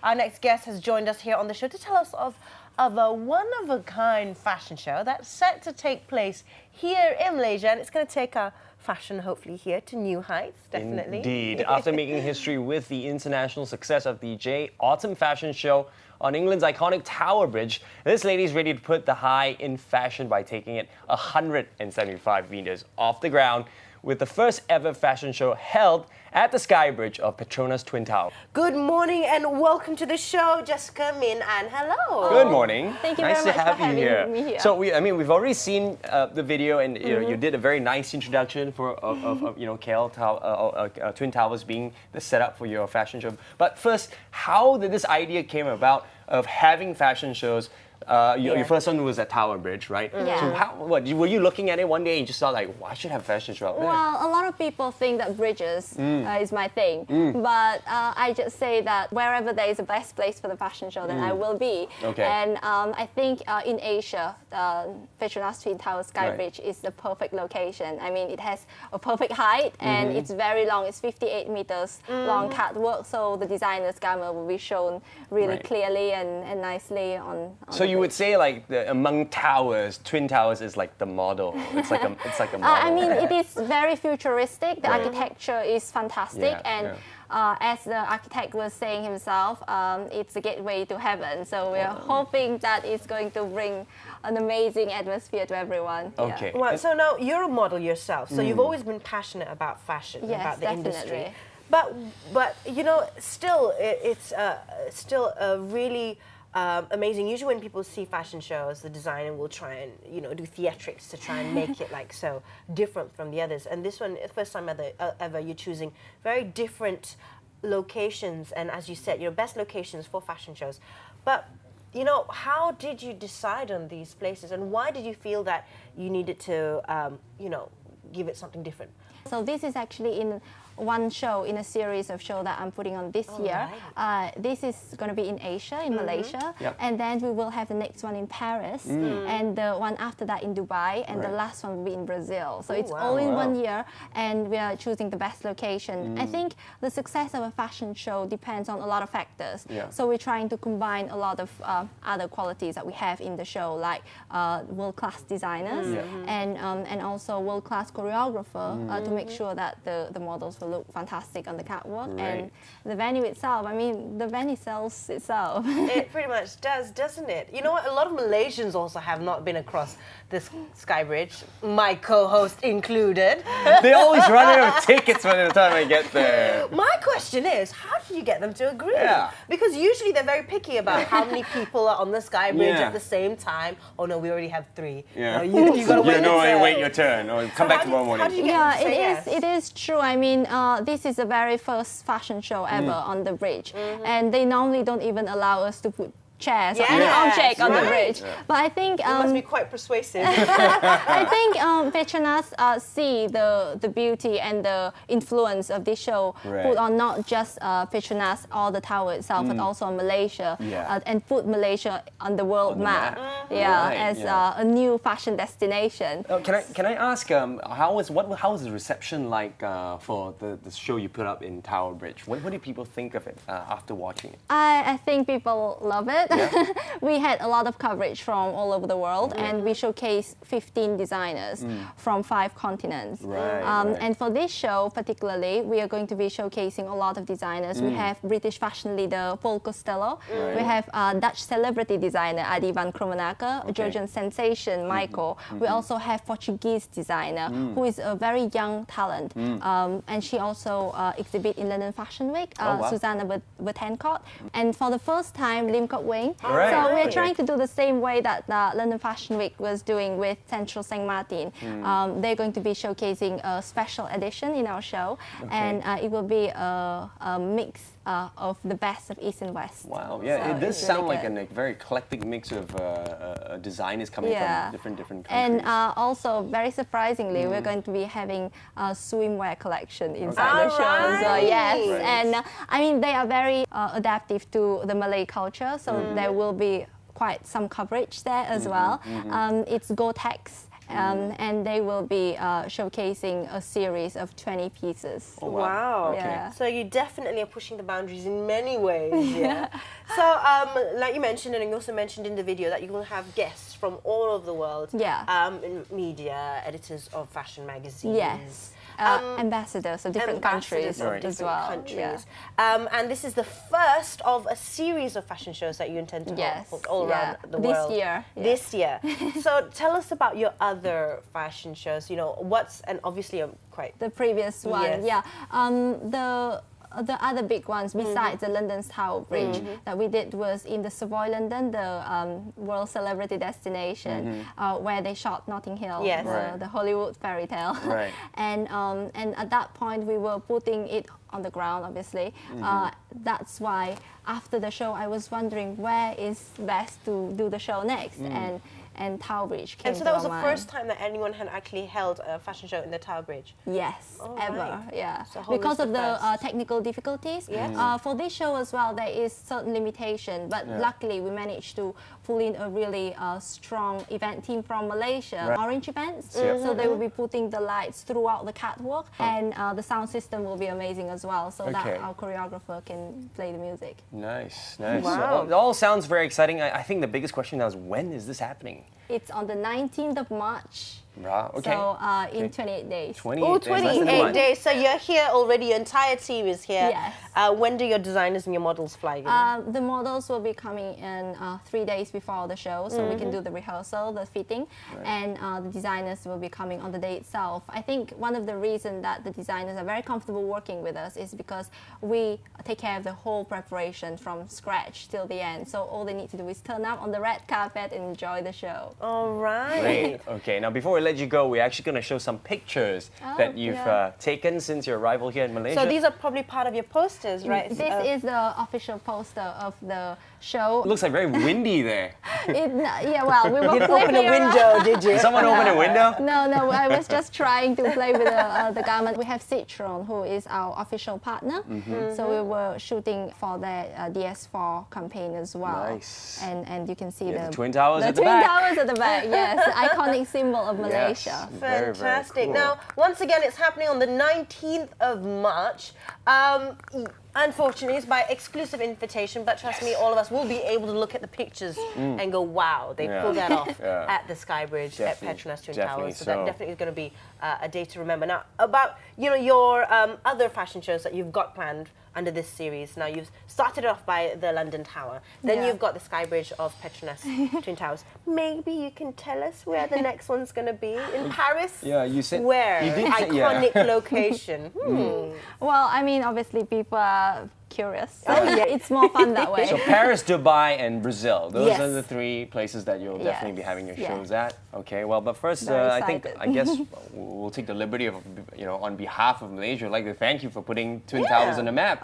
Our next guest has joined us here on the show to tell us of a one-of-a-kind fashion show that's set to take place here in Malaysia, and it's going to take our fashion, hopefully, here to new heights, definitely. Indeed. After making history with the international success of the J Autumn Fashion Show on England's iconic Tower Bridge, this lady's ready to put the high in fashion by taking it 175 meters off the ground with the first ever fashion show held at the SkyBridge of PETRONAS Twin Towers. Good morning and welcome to the show, Jessica Minh Anh. Hello. Good morning. Thank you nice very much to have for you having here. me here. So we've already seen the video, and you did a very nice introduction of Twin Towers being the setup for your fashion show. But first, how did this idea came about of having fashion shows? Your first one was at Tower Bridge, right? Yeah. So were you looking at it one day and you just thought like, well, I should have a fashion show up there? Well, a lot of people think that bridges is my thing, but I just say that wherever there is a best place for the fashion show, then I will be. Okay. And I think in Asia, PETRONAS Twin Towers SkyBridge is the perfect location. I mean, it has a perfect height and it's very long. It's 58 meters long catwalk, so the designer's garment will be shown really clearly and nicely on So you would say like among towers, Twin Towers is like the model. It's like a model. I mean, it is very futuristic. The architecture is fantastic, as the architect was saying himself, it's a gateway to heaven. So we're hoping that it's going to bring an amazing atmosphere to everyone. Okay. Well, so now you're a model yourself, so you've always been passionate about fashion, about the industry. But you know, still, it's still a really amazing. Usually when people see fashion shows, the designer will try and, you know, do theatrics to try and make it like so different from the others. And this one, first time ever you're choosing very different locations, and as you said, you know, best locations for fashion shows. But, you know, how did you decide on these places, and why did you feel that you needed to, you know, give it something different? So this is actually in one show in a series of shows that I'm putting on this year. This is going to be in Asia, in Malaysia, and then we will have the next one in Paris, and the one after that in Dubai, and the last one will be in Brazil. So it's all in 1 year, and we are choosing the best location. I think the success of a fashion show depends on a lot of factors. So we're trying to combine a lot of other qualities that we have in the show, like world-class designers and also world-class choreographer to make sure that the models will look fantastic on the catwalk. And the venue itself, I mean, the venue sells itself. It pretty much does, doesn't it? You know what? A lot of Malaysians also have not been across this SkyBridge, my co-host included. They always run out of tickets by the time I get there. My question is, how did you get them to agree? Because usually they're very picky about how many people are on the SkyBridge at the same time. Oh no, we already have 3. No, you gotta wait your turn, or come back tomorrow morning. How did you get them to say yes? It is true. I mean, this is the very first fashion show ever on the bridge, and they normally don't even allow us to put chairs or any object on the bridge. But I think it must be quite persuasive. I think PETRONAS see the beauty and the influence of this show put on not just PETRONAS or the tower itself, but also on Malaysia, and put Malaysia on the world map. As a new fashion destination. Can I ask how was the reception like for the show you put up in Tower Bridge? What do people think of it after watching it? I think people love it. We had a lot of coverage from all over the world, and we showcased 15 designers from 5 continents. And for this show particularly, we are going to be showcasing a lot of designers. We have British fashion leader Paul Costelloe. We have Dutch celebrity designer Addy van Krommenacker, Georgian sensation Maicco. We also have Portuguese designer who is a very young talent, and she also exhibit in London Fashion Week, Susana Bettencourt. And for the first time, Limkokwing. So we're trying to do the same way that London Fashion Week was doing with Central Saint Martin. They're going to be showcasing a special edition in our show, and it will be a mix of the best of East and West. Wow, yeah, it does sound like a very eclectic mix of designers coming from different countries. And also, very surprisingly, we're going to be having a swimwear collection inside the show. So and I mean, they are very adaptive to the Malay culture, so there will be quite some coverage there as well. It's Gottex and they will be showcasing a series of 20 pieces. Oh, wow. Yeah. So you definitely are pushing the boundaries in many ways. Yeah. So like you mentioned, and you also mentioned in the video that you will have guests from all over the world. Yeah. In media, editors of fashion magazines. Yes. Ambassadors of different countries as well. Yeah. And this is the first of a series of fashion shows that you intend to hold all around the world. This year. This year. So tell us about your other fashion shows. You know, and obviously quite... The previous one, yes. The other big ones besides the London Tower Bridge that we did was in the Savoy, London, the world celebrity destination, where they shot Notting Hill, the Hollywood fairy tale. Right. And at that point we were putting it on the ground, obviously. That's why after the show I was wondering where is best to do the show next, and Tower Bridge came. And so that was the first time that anyone had actually held a fashion show in the Tower Bridge? Yes, ever, yeah. So because of the technical difficulties. Yes. For this show as well, there is certain limitation, but luckily we managed to pull in a really strong event team from Malaysia, Orange Events. So they will be putting the lights throughout the catwalk, and the sound system will be amazing as well, so that our choreographer can play the music. Nice, nice. Wow. So, it all sounds very exciting. I think the biggest question now is, when is this happening? It's on the 19th of March. Okay. So in 28 days. 28 days. So you're here already. Your entire team is here. Yes. When do your designers and your models fly in? The models will be coming in 3 days before the show, so we can do the rehearsal, the fitting, and the designers will be coming on the day itself. I think one of the reasons that the designers are very comfortable working with us is because we take care of the whole preparation from scratch till the end. So all they need to do is turn up on the red carpet and enjoy the show. All right. Great. Okay, now before we let you go, we're actually going to show some pictures that you've taken since your arrival here in Malaysia. So these are probably part of your posters, right? This is the official poster of the show. It looks like very windy there. Well, we were didn't open a window, did you? Did someone open a window? No, I was just trying to play with the garment. We have Citron, who is our official partner. So we were shooting for their DS4 campaign as well. Nice. And you can see the Twin Towers at the Twin back. Towers at the back, yes. The iconic symbol of Malaysia. Yes, very, fantastic. very cool. Now, once again, it's happening on the 19th of March. Unfortunately, it's by exclusive invitation, but trust me, all of us will be able to look at the pictures and go, wow, they pulled that off at the SkyBridge at PETRONAS Twin Towers. So that definitely is going to be a day to remember. Now, about your other fashion shows that you've got planned under this series. Now, you've started off by the London Tower. Then you've got the SkyBridge of PETRONAS Twin Towers. Maybe you can tell us where the next one's going to be? In Paris? Yeah, you said... Where? You did Iconic location. Well, I mean, obviously people are curious. So it's more fun that way. So Paris, Dubai, and Brazil. Those are the 3 places that you'll definitely be having your shows at. Okay, well, but first, I guess we'll take the liberty of, on behalf of Malaysia, I'd like to thank you for putting Twin Towers on the map.